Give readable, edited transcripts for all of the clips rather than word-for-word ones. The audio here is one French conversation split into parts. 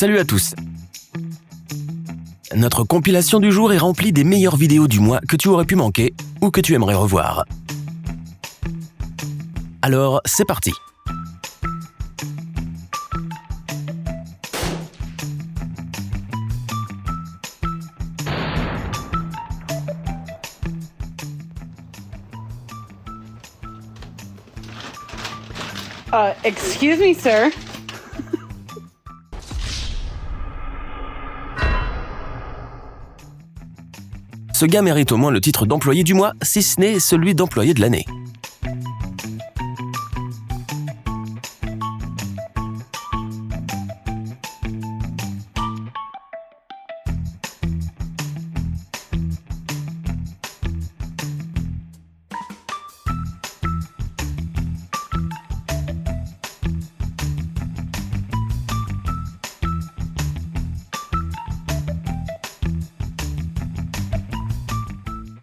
Salut à tous. Notre compilation du jour est remplie des meilleures vidéos du mois que tu aurais pu manquer ou que tu aimerais revoir. Alors, c'est parti. Excuse me, sir. Ce gars mérite au moins le titre d'employé du mois, si ce n'est celui d'employé de l'année.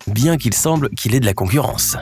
Bien qu'il semble qu'il ait de la concurrence.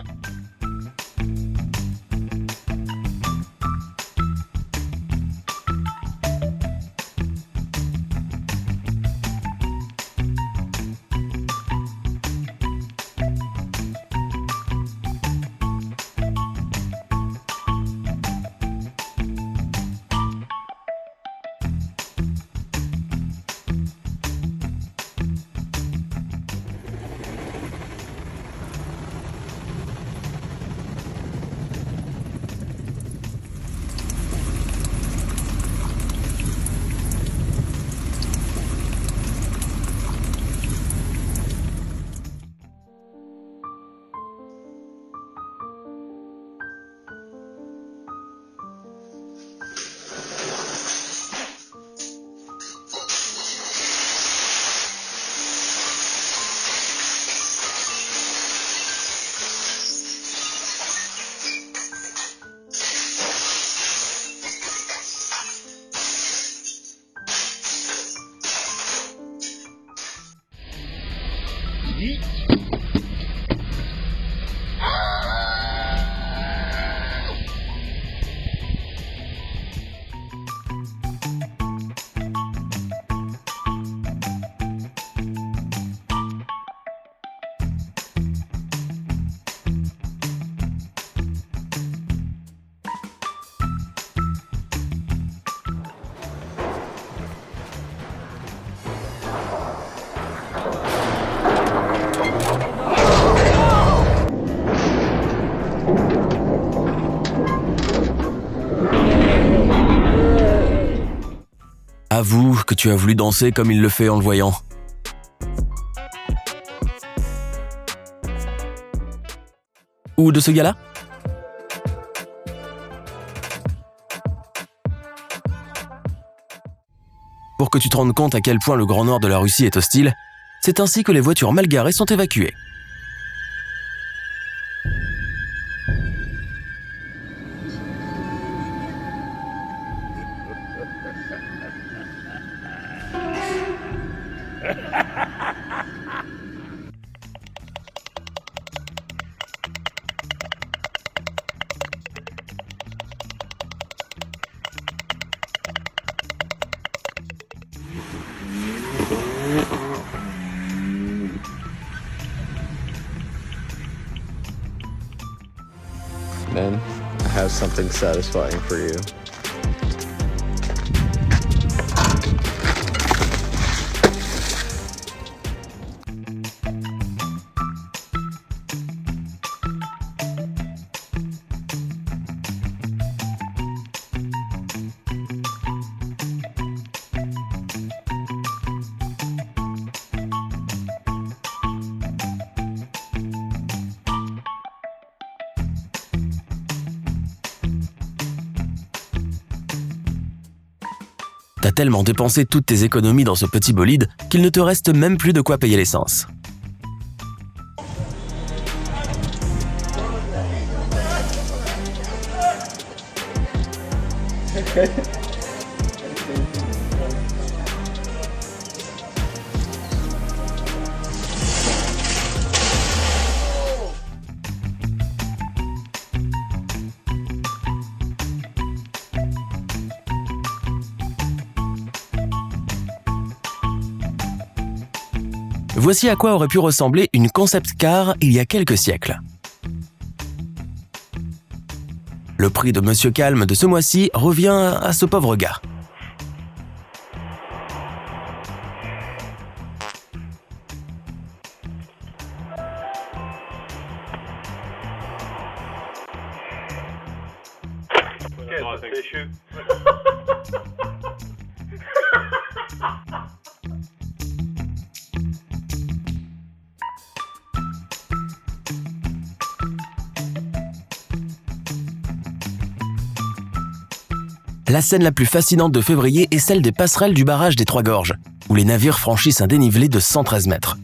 Avoue que tu as voulu danser comme il le fait en le voyant. Ou de ce gars-là ? Pour que tu te rendes compte à quel point le Grand Nord de la Russie est hostile, c'est ainsi que les voitures mal garées sont évacuées. Man, I have something satisfying for you. T'as tellement dépensé toutes tes économies dans ce petit bolide qu'il ne te reste même plus de quoi payer l'essence. Voici à quoi aurait pu ressembler une concept car il y a quelques siècles. Le prix de Monsieur Calme de ce mois-ci revient à ce pauvre gars. La scène la plus fascinante de février est celle des passerelles du barrage des Trois Gorges, où les navires franchissent un dénivelé de 113 mètres.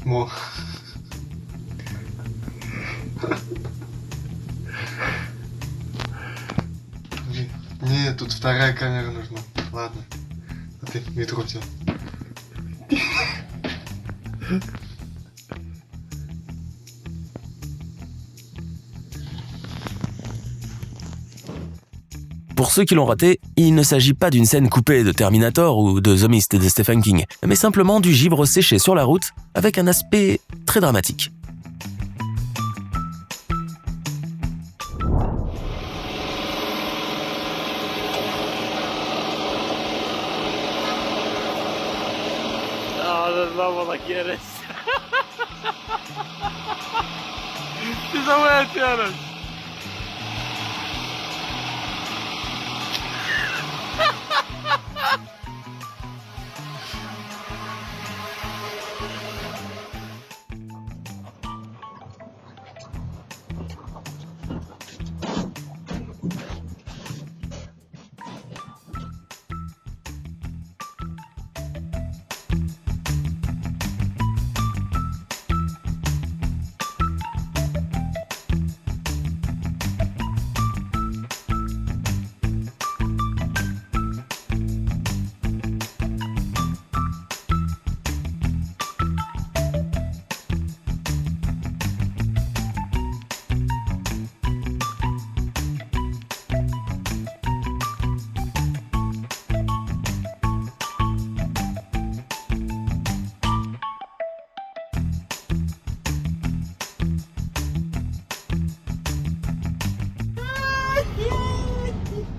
Mo. Нет, тут вторая камера нужна. Ладно. А ты метро взял. Pour ceux qui l'ont raté, il ne s'agit pas d'une scène coupée de Terminator ou de The Mist de Stephen King, mais simplement du givre séché sur la route avec un aspect très dramatique. Oh, there's no one like Guinness. She's a wet Guinness.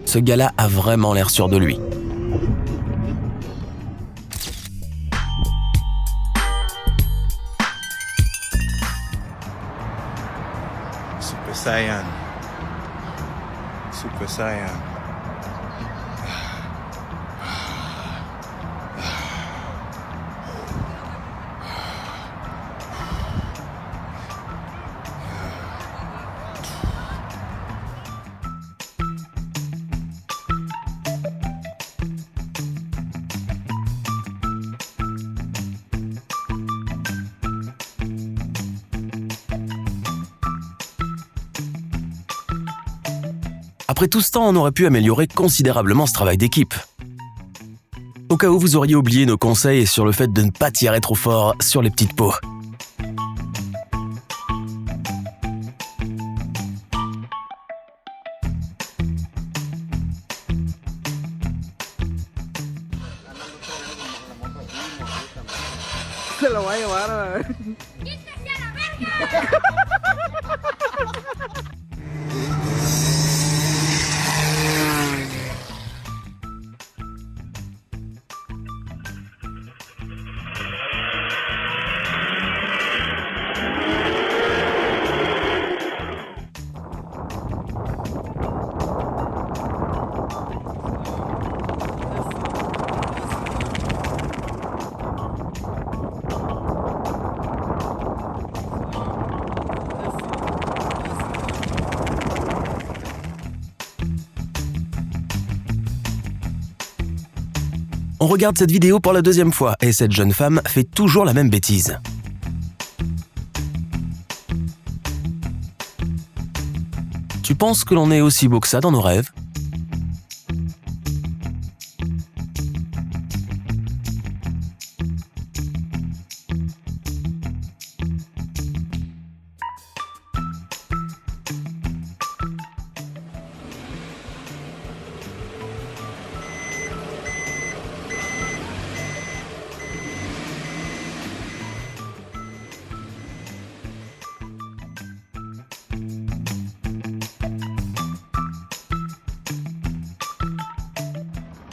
Ce gars-là a vraiment l'air sûr de lui. Super Saiyan. Super Saiyan. Après tout ce temps, on aurait pu améliorer considérablement ce travail d'équipe. Au cas où vous auriez oublié nos conseils sur le fait de ne pas tirer trop fort sur les petites peaux. Se lo va a llevar. On regarde cette vidéo pour la deuxième fois et cette jeune femme fait toujours la même bêtise. Tu penses que l'on est aussi beau que ça dans nos rêves ?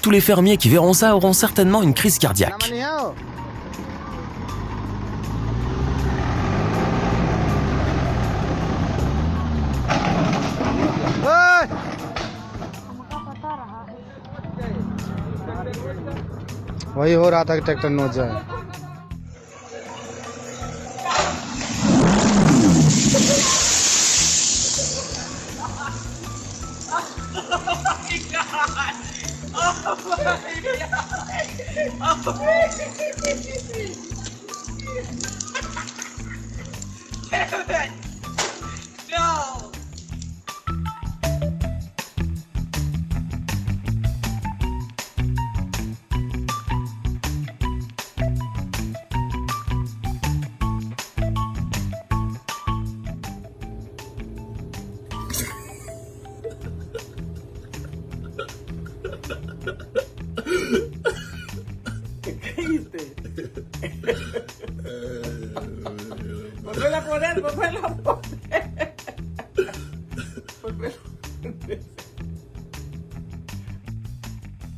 Tous les fermiers qui verront ça auront certainement une crise cardiaque. वही हो रहा था कि ट्रैक्टर नोच जाए।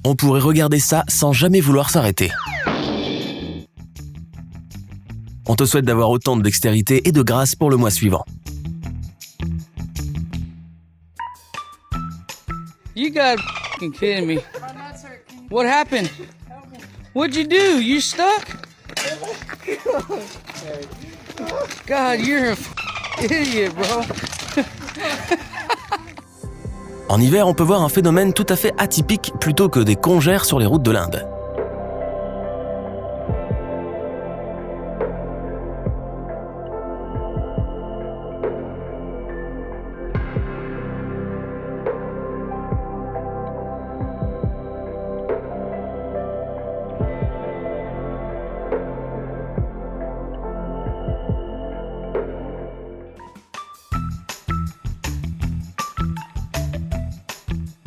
On pourrait regarder ça sans jamais vouloir s'arrêter. On te souhaite d'avoir autant de dextérité et de grâce pour le mois suivant. You gotta f***ing kidding me. What happened? What'd you do? You stuck? God, you're a idiot, bro. En hiver, on peut voir un phénomène tout à fait atypique plutôt que des congères sur les routes de l'Inde.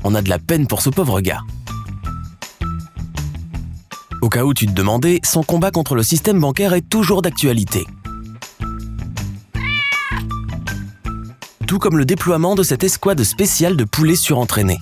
On a de la peine pour ce pauvre gars. Au cas où tu te demandais, son combat contre le système bancaire est toujours d'actualité. Tout comme le déploiement de cette escouade spéciale de poulets surentraînés.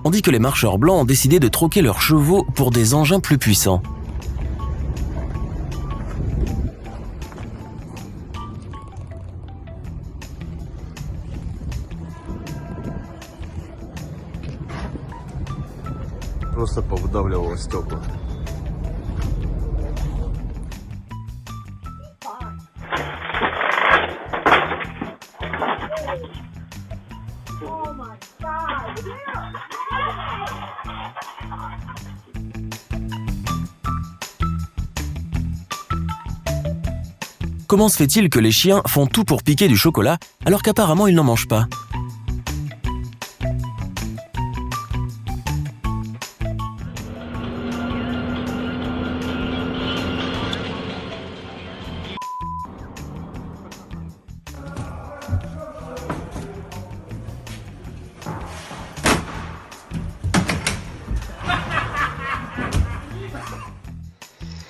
On dit que les marcheurs blancs ont décidé de troquer leurs chevaux pour des engins plus puissants. Просто повыдавливало стекла. Comment se fait-il que les chiens font tout pour piquer du chocolat alors qu'apparemment ils n'en mangent pas ?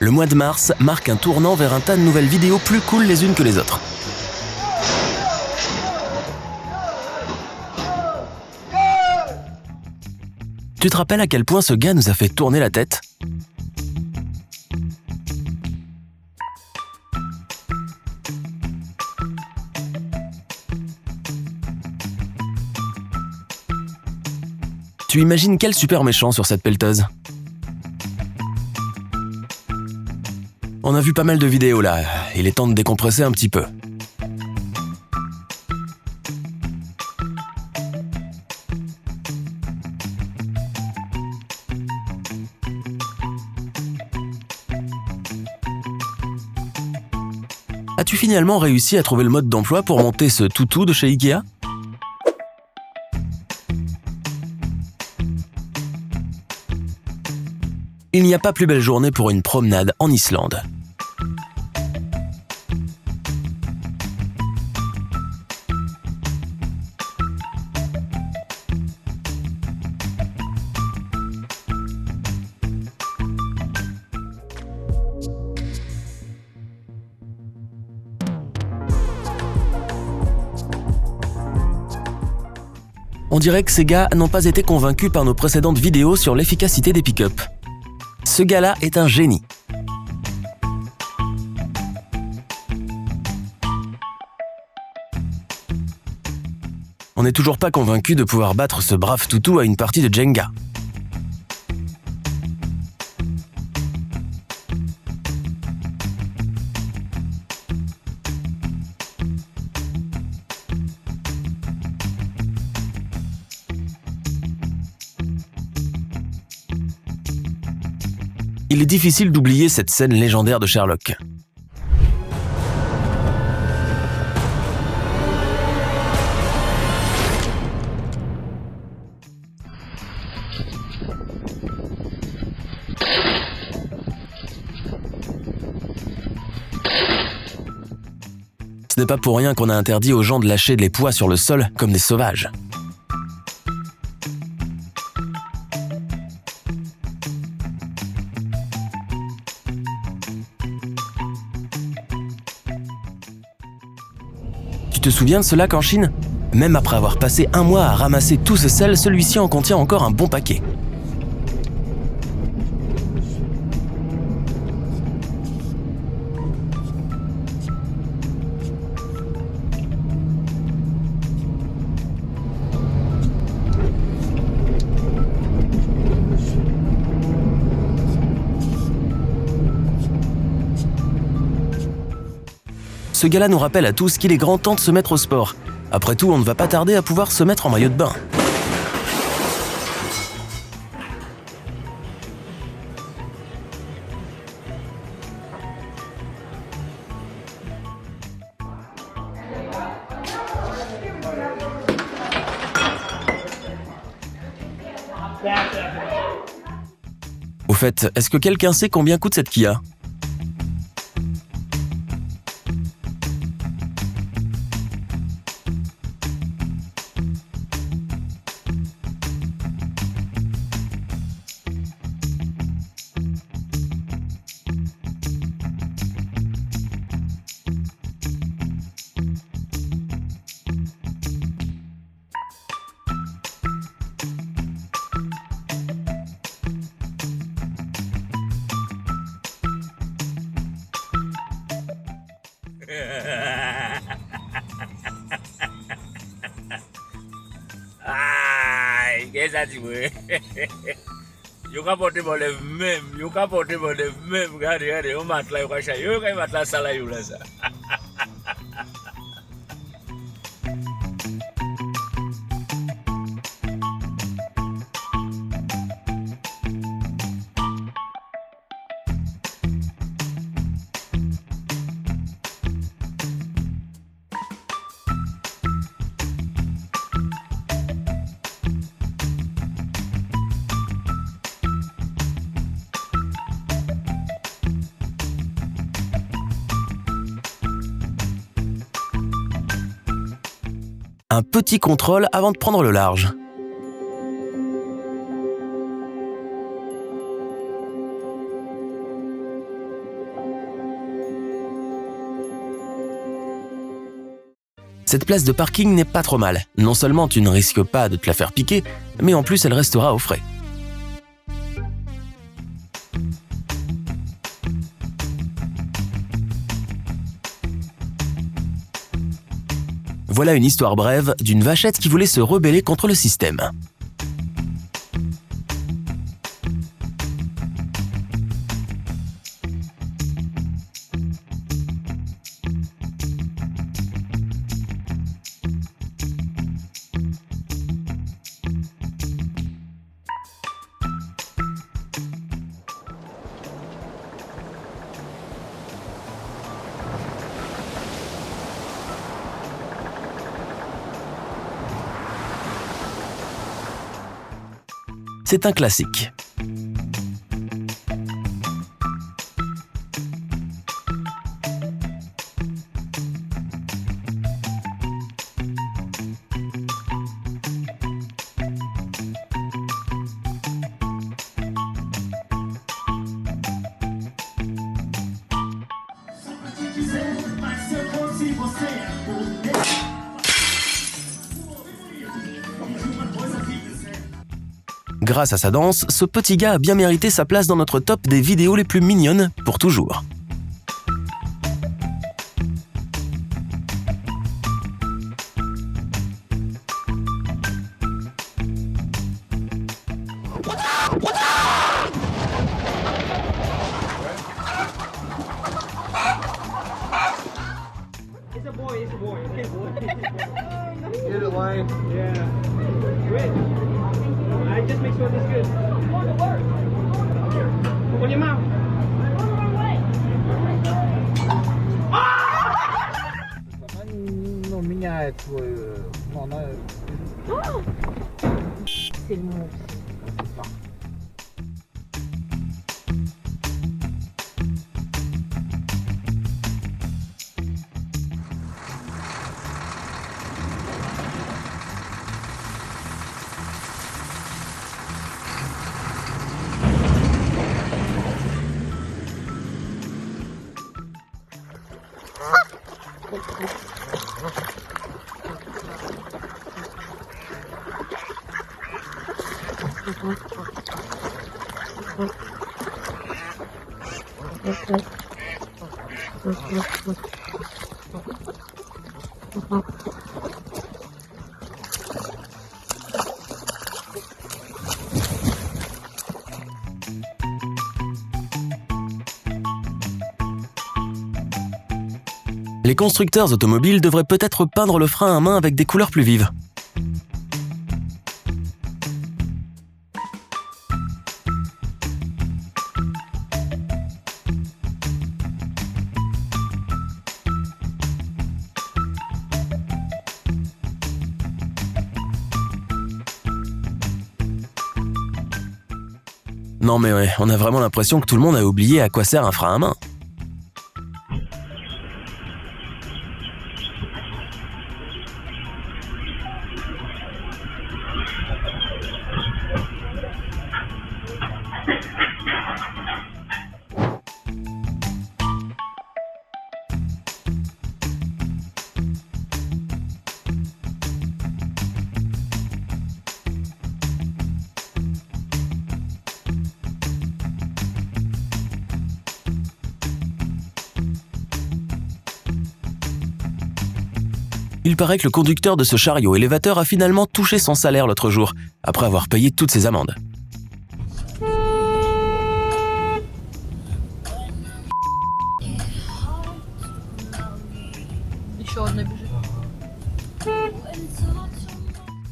Le mois de mars marque un tournant vers un tas de nouvelles vidéos plus cool les unes que les autres. Tu te rappelles à quel point ce gars nous a fait tourner la tête ? Tu imagines quel super méchant sur cette pelleteuse ? On a vu pas mal de vidéos là, il est temps de décompresser un petit peu. As-tu finalement réussi à trouver le mode d'emploi pour monter ce toutou de chez Ikea ? Il n'y a pas plus belle journée pour une promenade en Islande. On dirait que ces gars n'ont pas été convaincus par nos précédentes vidéos sur l'efficacité des pick-up. Ce gars-là est un génie. On n'est toujours pas convaincu de pouvoir battre ce brave toutou à une partie de Jenga. Il est difficile d'oublier cette scène légendaire de Sherlock. Ce n'est pas pour rien qu'on a interdit aux gens de lâcher les poids sur le sol comme des sauvages. Tu te souviens de ce lac en Chine ? Même après avoir passé un mois à ramasser tout ce sel, celui-ci en contient encore un bon paquet. Ce gars-là nous rappelle à tous qu'il est grand temps de se mettre au sport. Après tout, on ne va pas tarder à pouvoir se mettre en maillot de bain. Au fait, est-ce que quelqu'un sait combien coûte cette Kia ? Ai, cái ra gì vậy? Yung kapote mo le mem, yung kapote mo le mem, gari, yung matla yung kasya, yung kay matla sala yung lasa. un petit contrôle avant de prendre le large. Cette place de parking n'est pas trop mal. Non seulement tu ne risques pas de te la faire piquer, mais en plus elle restera au frais. Voilà une histoire brève d'une vachette qui voulait se rebeller contre le système. C'est un classique. Grâce à sa danse, ce petit gars a bien mérité sa place dans notre top des vidéos les plus mignonnes pour toujours. Get it, Lion. Yeah. Great. I just make sure this is good. Open your mouth. Ну, меняет свой... Ну, она... C'est le mot. Les constructeurs automobiles devraient peut-être peindre le frein à main avec des couleurs plus vives. Non mais ouais, on a vraiment l'impression que tout le monde a oublié à quoi sert un frein à main. Il paraît que le conducteur de ce chariot élévateur a finalement touché son salaire l'autre jour, après avoir payé toutes ses amendes.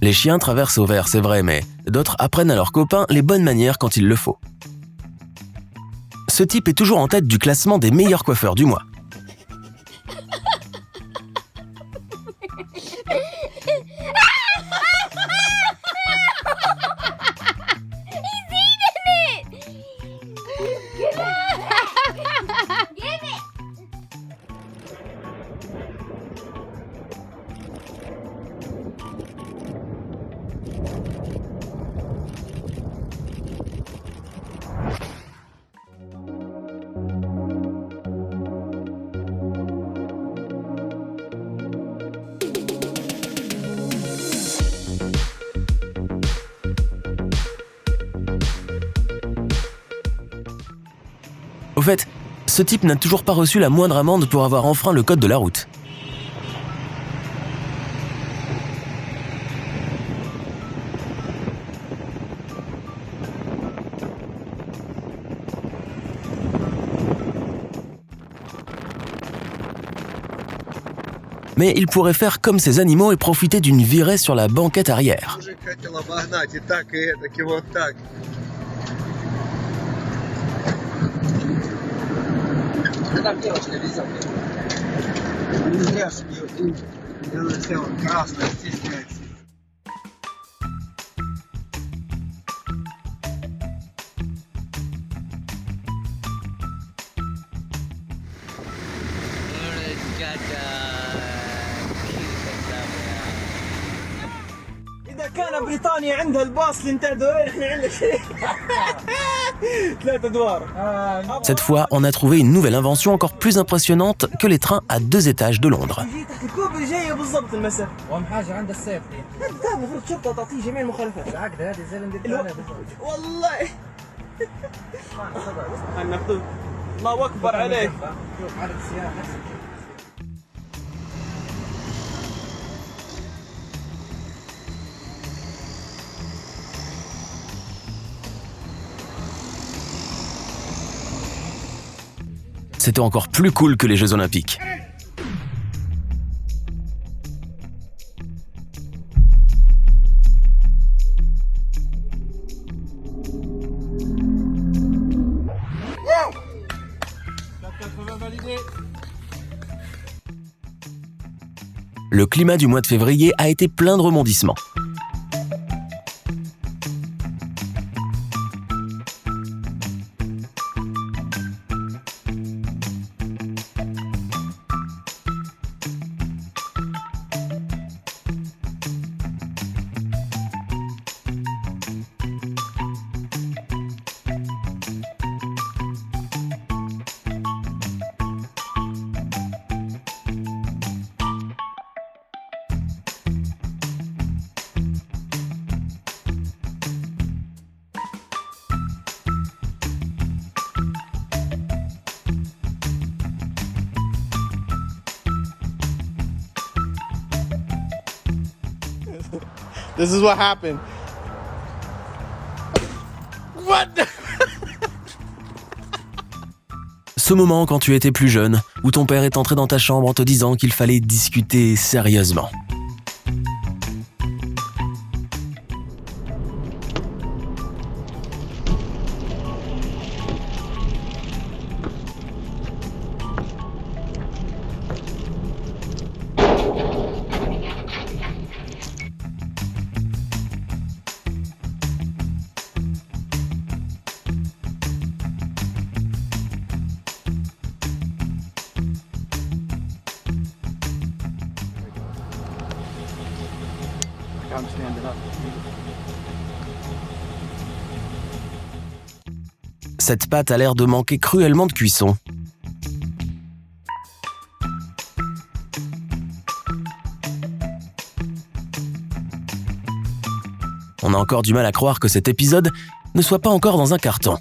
Les chiens traversent au vert, c'est vrai, mais d'autres apprennent à leurs copains les bonnes manières quand il le faut. Ce type est toujours en tête du classement des meilleurs coiffeurs du mois. fait, ce type n'a toujours pas reçu la moindre amende pour avoir enfreint le code de la route. Mais il pourrait faire comme ces animaux et profiter d'une virée sur la banquette arrière. إذا كان بريطانيا عندها الباص اللي انت دوين احنا عندنا شيء 3 أدوار. Cette fois, on a trouvé une nouvelle invention encore plus impressionnante que les trains à 2 étages de Londres. الكوبري جايه بالضبط المسافه. واهم حاجه عندها السيفتي. انت المفروض الشرطه تعطيه جميع المخالفات. العقد هذه زي اللي ندير والله. النقطه الله اكبر عليك. شوف عدد السيارات نفس C'était encore plus cool que les Jeux Olympiques. Le climat du mois de février a été plein de rebondissements. This is what happened. What? Ce moment quand tu étais plus jeune, où ton père est entré dans ta chambre en te disant qu'il fallait discuter sérieusement. I'm standing up. Cette pâte a l'air de manquer cruellement de cuisson. On a encore du mal à croire que cet épisode ne soit pas encore dans un carton.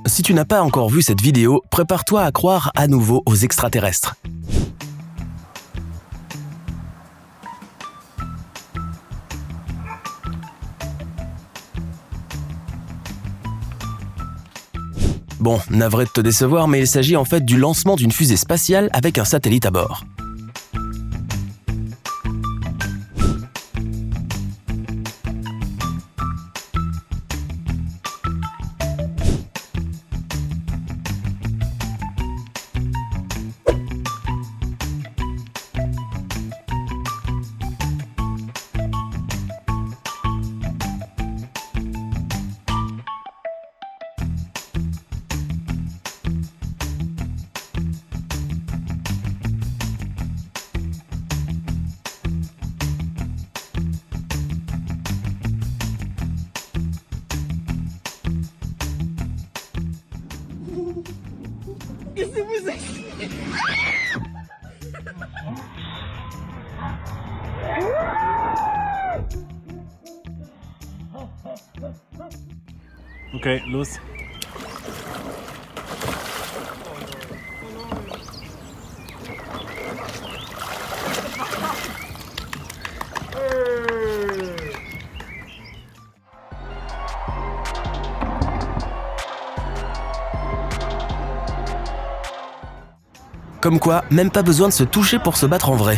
Si tu n'as pas encore vu cette vidéo, prépare-toi à croire à nouveau aux extraterrestres. Bon, navré de te décevoir, mais il s'agit en fait du lancement d'une fusée spatiale avec un satellite à bord. Okay, los. Comme quoi, même pas besoin de se toucher pour se battre en vrai.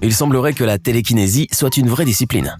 Il semblerait que la télékinésie soit une vraie discipline.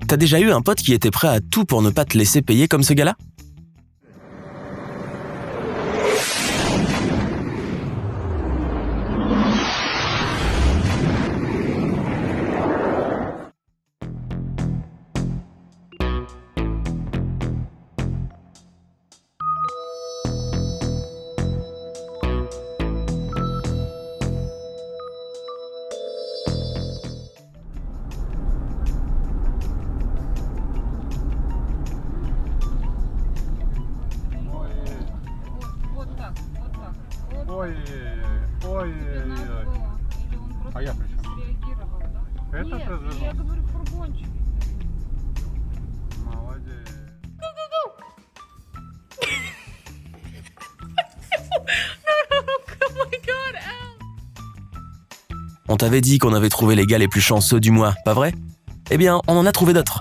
T'as déjà eu un pote qui était prêt à tout pour ne pas te laisser payer comme ce gars-là ? Ой-ой-ой. А я при чем? Этот развернул? Я говорю, фургончик. Молодец. On t'avait dit qu'on avait trouvé les gars les plus chanceux du mois, pas vrai ? Eh bien, on en a trouvé d'autres.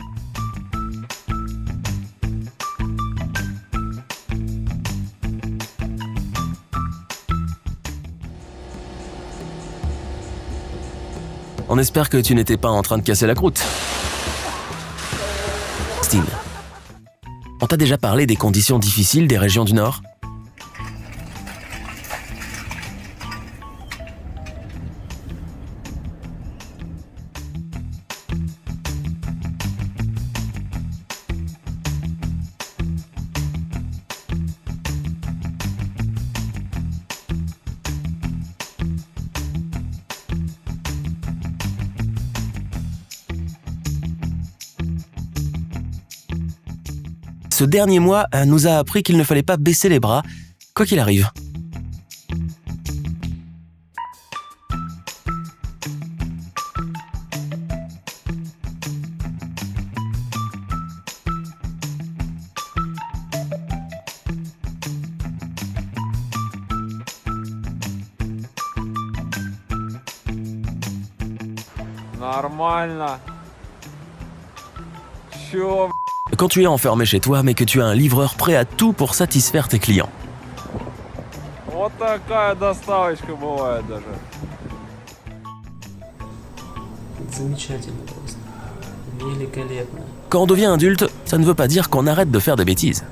On espère que tu n'étais pas en train de casser la croûte. Steve, on t'a déjà parlé des conditions difficiles des régions du Nord ? Ce dernier mois nous a appris qu'il ne fallait pas baisser les bras, quoi qu'il arrive. Нормально. Чё, Quand tu es enfermé chez toi, mais que tu as un livreur prêt à tout pour satisfaire tes clients. вот такая доставочка бывает даже. Замечательно просто. Великолепно. Quand on devient adulte, ça ne veut pas dire qu'on arrête de faire des bêtises.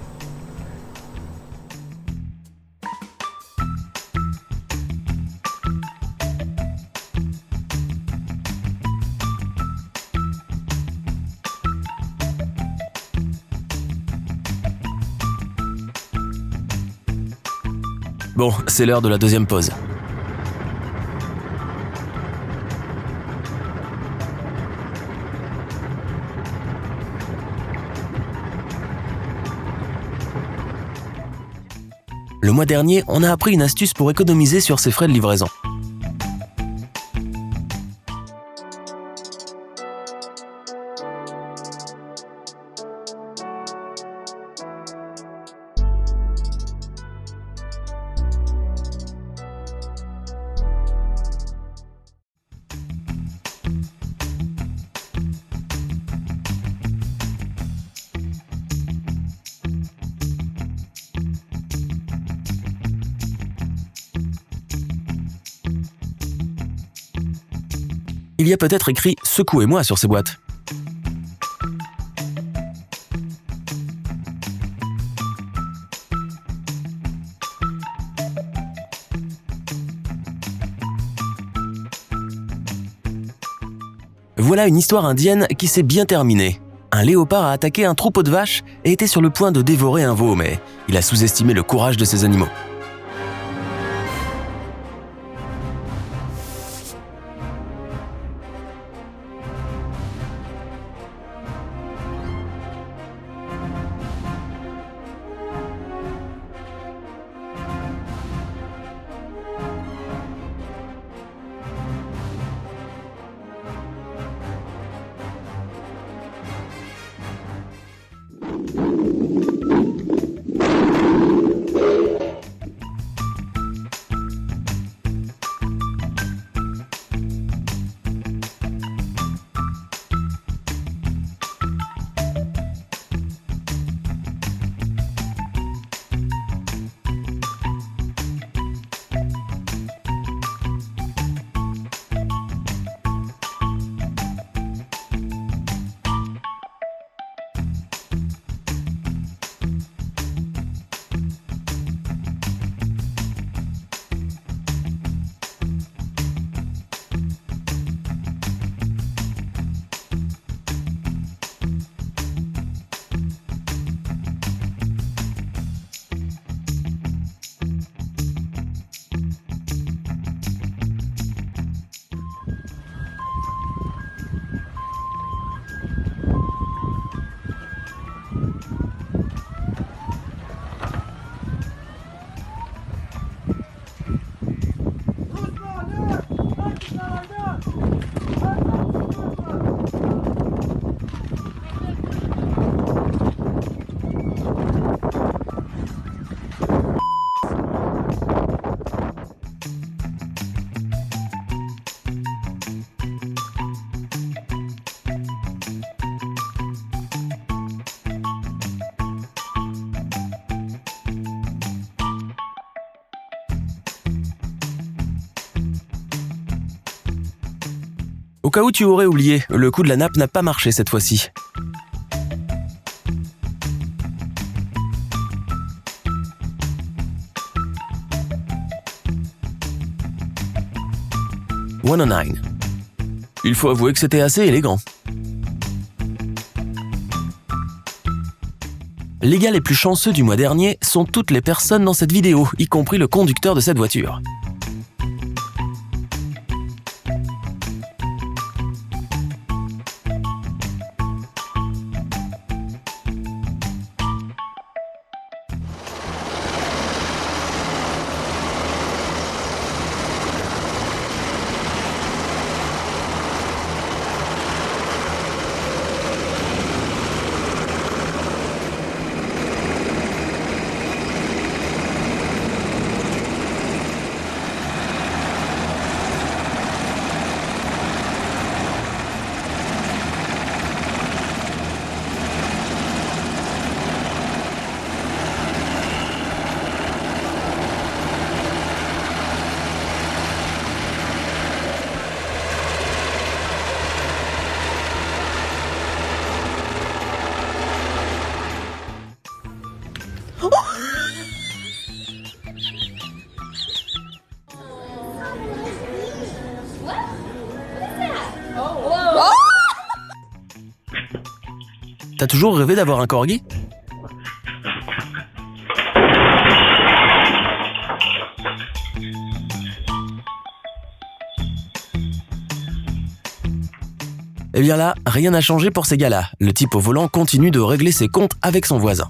Bon, c'est l'heure de la deuxième pause. Le mois dernier, on a appris une astuce pour économiser sur ses frais de livraison. Il y a peut-être écrit « Secouez-moi » sur ces boîtes. Voilà une histoire indienne qui s'est bien terminée. Un léopard a attaqué un troupeau de vaches et était sur le point de dévorer un veau, mais il a sous-estimé le courage de ces animaux. Au cas où tu aurais oublié, le coup de la nappe n'a pas marché cette fois-ci. $109. Il faut avouer que c'était assez élégant. Les gars les plus chanceux du mois dernier sont toutes les personnes dans cette vidéo, y compris le conducteur de cette voiture. T'as toujours rêvé d'avoir un corgi ? Eh bien là, rien n'a changé pour ces gars-là. Le type au volant continue de régler ses comptes avec son voisin.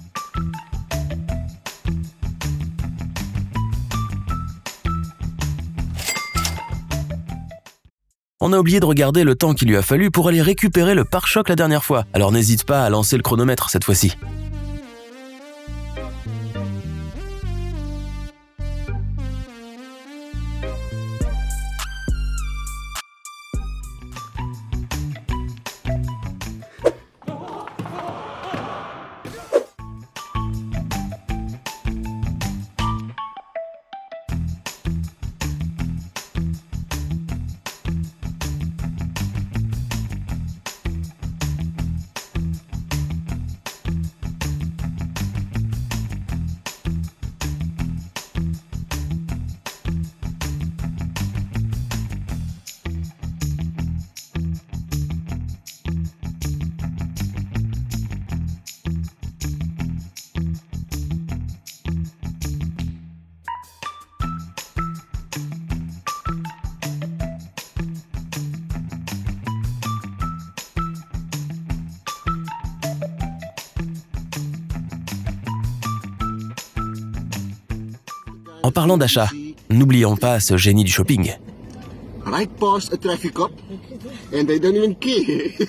On a oublié de regarder le temps qu'il lui a fallu pour aller récupérer le pare-choc la dernière fois. Alors n'hésite pas à lancer le chronomètre cette fois-ci. En parlant d'achat, n'oublions pas ce génie du shopping. Right past a traffic cop and they don't even care.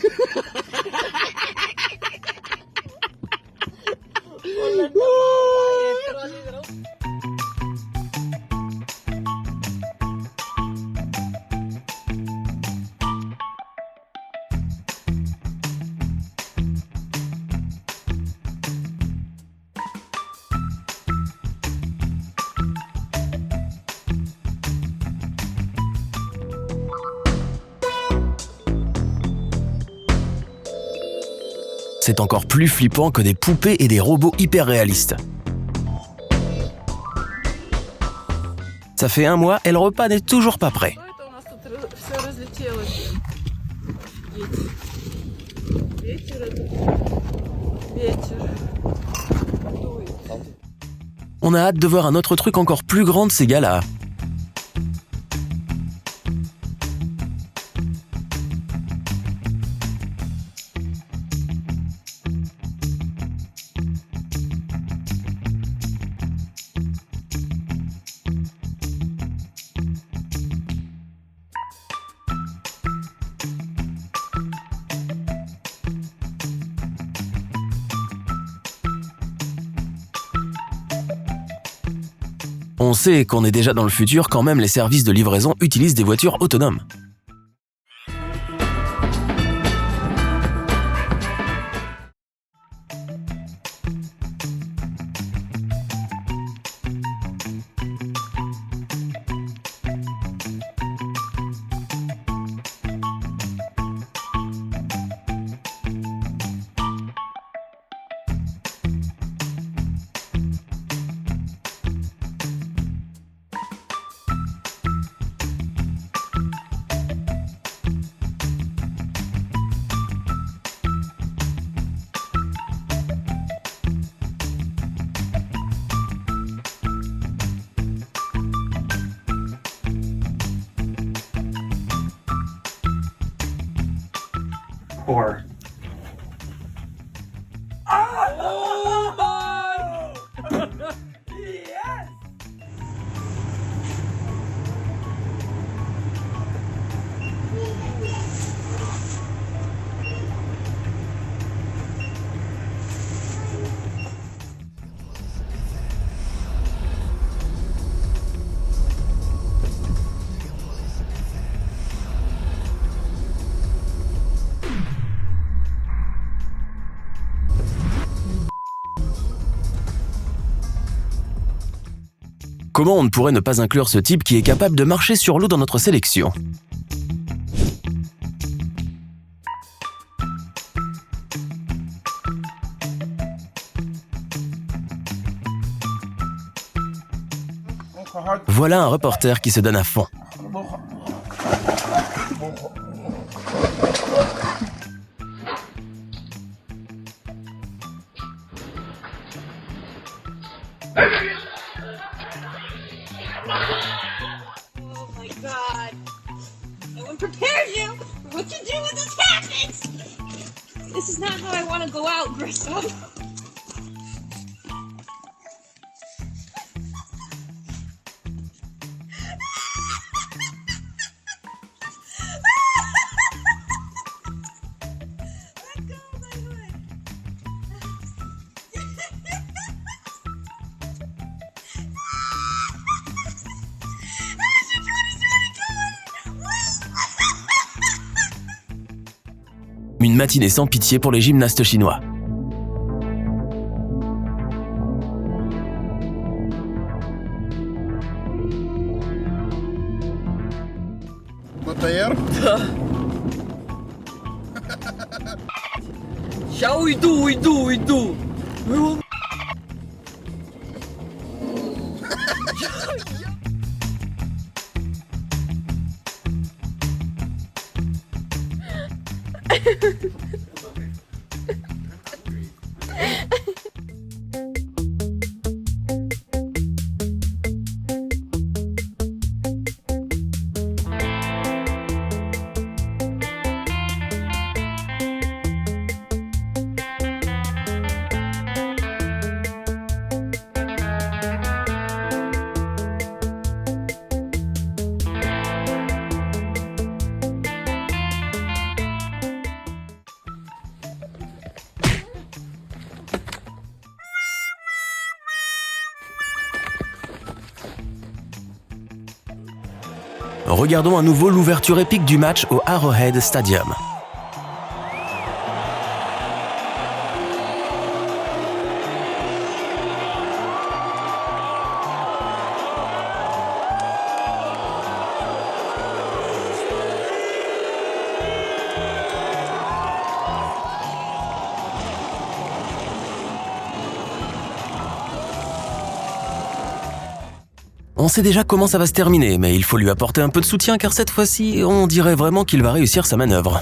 C'est encore plus flippant que des poupées et des robots hyper réalistes. Ça fait 1 mois et le repas n'est toujours pas prêt. On a hâte de voir un autre truc encore plus grand de ces gars-là. On sait qu'on est déjà dans le futur quand même les services de livraison utilisent des voitures autonomes. Or Comment on ne pourrait ne pas inclure ce type qui est capable de marcher sur l'eau dans notre sélection ? Voilà un reporter qui se donne à fond. Oh my God! No one prepared you for what you do when this happens! This is not how I want to go out, Grissom. Une matinée sans pitié pour les gymnastes chinois. Regardons à nouveau l'ouverture épique du match au Arrowhead Stadium. On sait déjà comment ça va se terminer, mais il faut lui apporter un peu de soutien car cette fois-ci, on dirait vraiment qu'il va réussir sa manœuvre.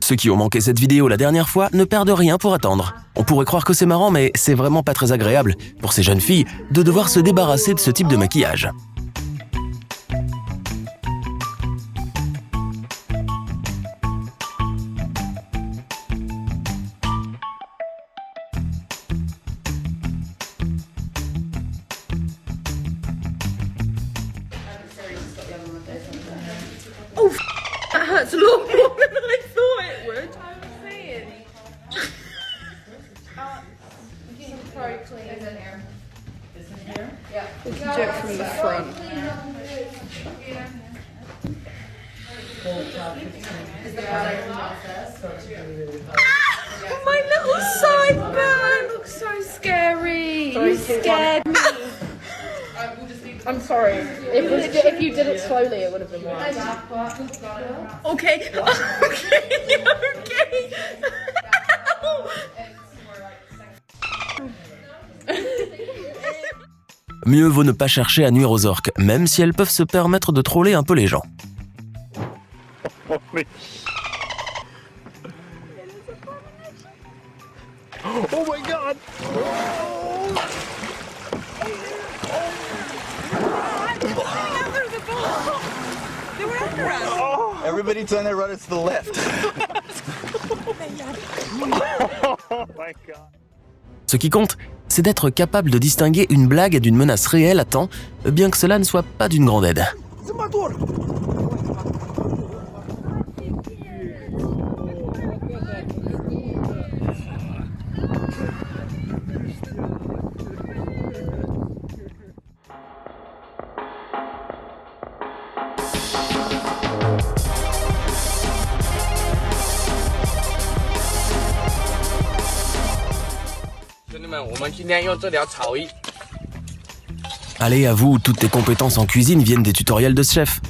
Ceux qui ont manqué cette vidéo la dernière fois ne perdent rien pour attendre. On pourrait croire que c'est marrant, mais c'est vraiment pas très agréable pour ces jeunes filles de devoir se débarrasser de ce type de maquillage. That hurts a lot more than I thought it would. I'm saying. You can probably clean it in here. This in here? Yeah. We can do it from the front. Oh, my little sideburn looks so scary. You scared me. I'm sorry. If you did it slowly, it would have been worse. Okay. Okay. Mieux vaut ne pas chercher à nuire aux orques, même si elles peuvent se permettre de troller un peu les gens. Oh my god! Everybody turn their rudders to the left. Oh my god. Ce qui compte, c'est d'être capable de distinguer une blague d'une menace réelle à temps, bien que cela ne soit pas d'une grande aide. Allez, avoue, toutes tes compétences en cuisine viennent des tutoriels de ce chef.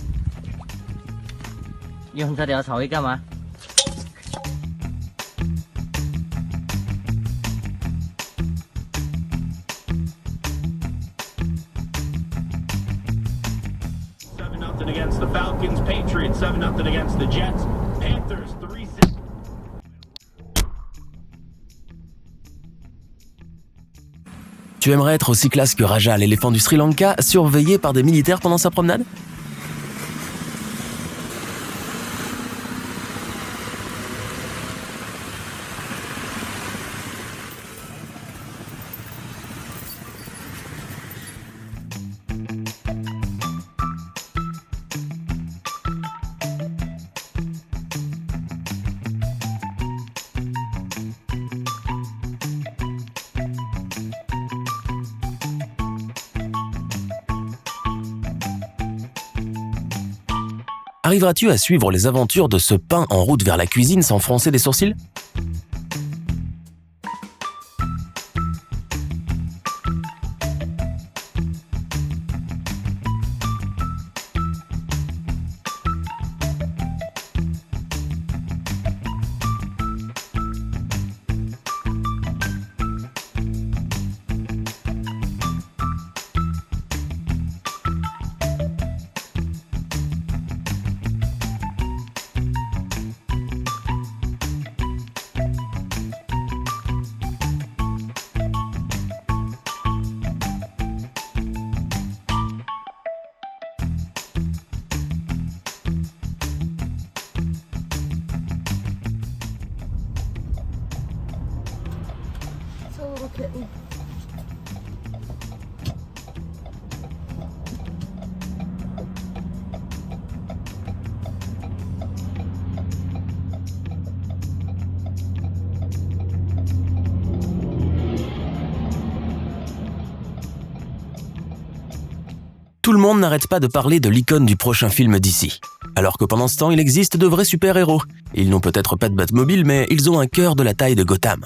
Against the Falcons, Patriots 7-0 against the Jets, Panthers 3-6. Tu aimerais être aussi classe que Raja, l'éléphant du Sri Lanka, surveillé par des militaires pendant sa promenade? Arriveras-tu à suivre les aventures de ce pain en route vers la cuisine sans froncer des sourcils? So look at me. Tout le monde n'arrête pas de parler de l'icône du prochain film d'ici. Alors que pendant ce temps, il existe de vrais super-héros. Ils n'ont peut-être pas de Batmobile, mais ils ont un cœur de la taille de Gotham.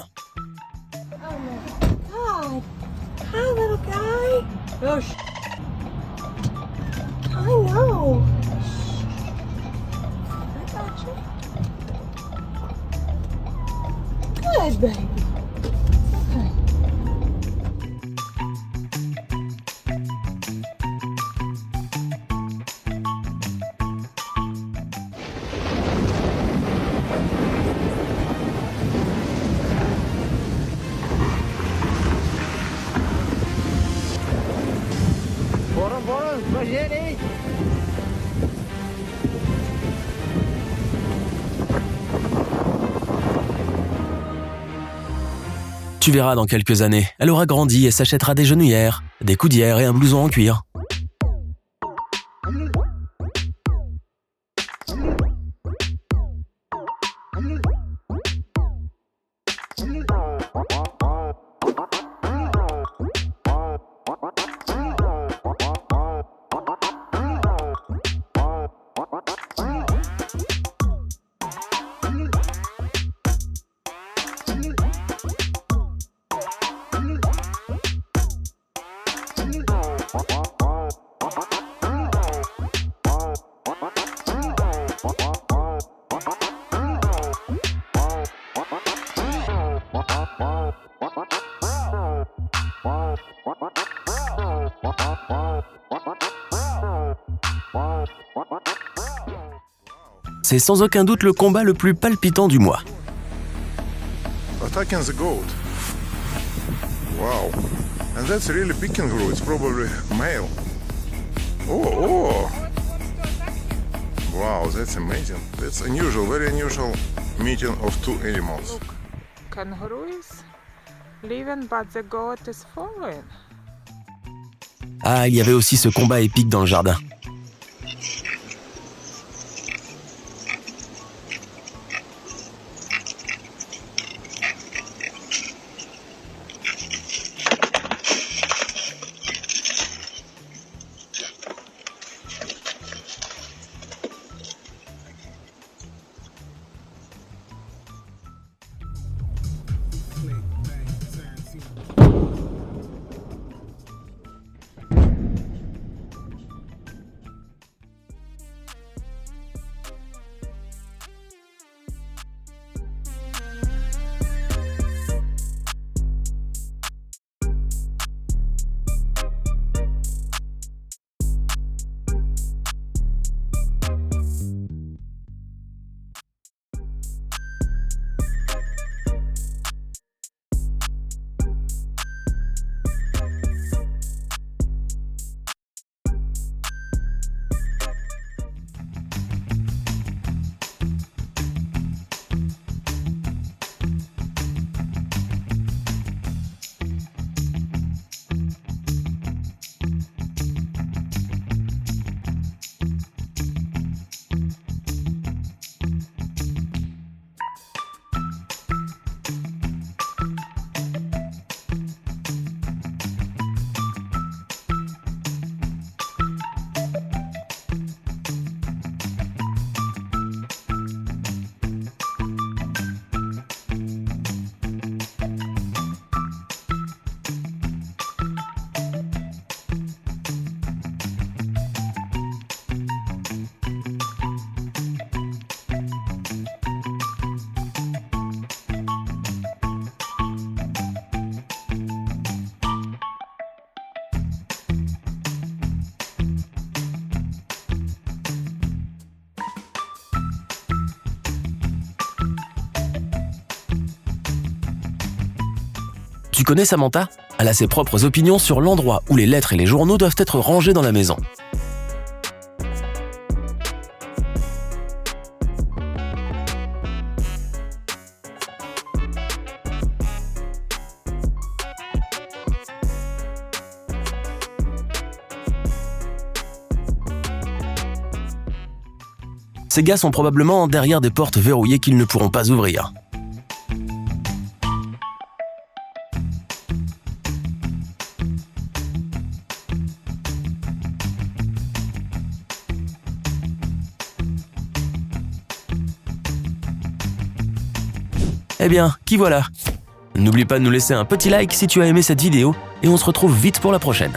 God. Hi, little guy. Oh, I know. I got you. Good, baby. Okay. Борон, пожалей! Tu verras dans quelques années, elle aura grandi et s'achètera des genouillères, des coudières et un blouson en cuir. C'est sans aucun doute le combat le plus palpitant du mois. Attacking the goat. Wow. And that's really big kangaroo. It's probably male. Oh. Wow, that's amazing. That's unusual, very unusual meeting of two animals. Kangaroo is living, but the goat is falling. Ah, il y avait aussi ce combat épique dans le jardin. Tu connais Samantha? Elle a ses propres opinions sur l'endroit où les lettres et les journaux doivent être rangés dans la maison. Ces gars sont probablement derrière des portes verrouillées qu'ils ne pourront pas ouvrir. Eh bien, qui voilà? N'oublie pas de nous laisser un petit like si tu as aimé cette vidéo et on se retrouve vite pour la prochaine.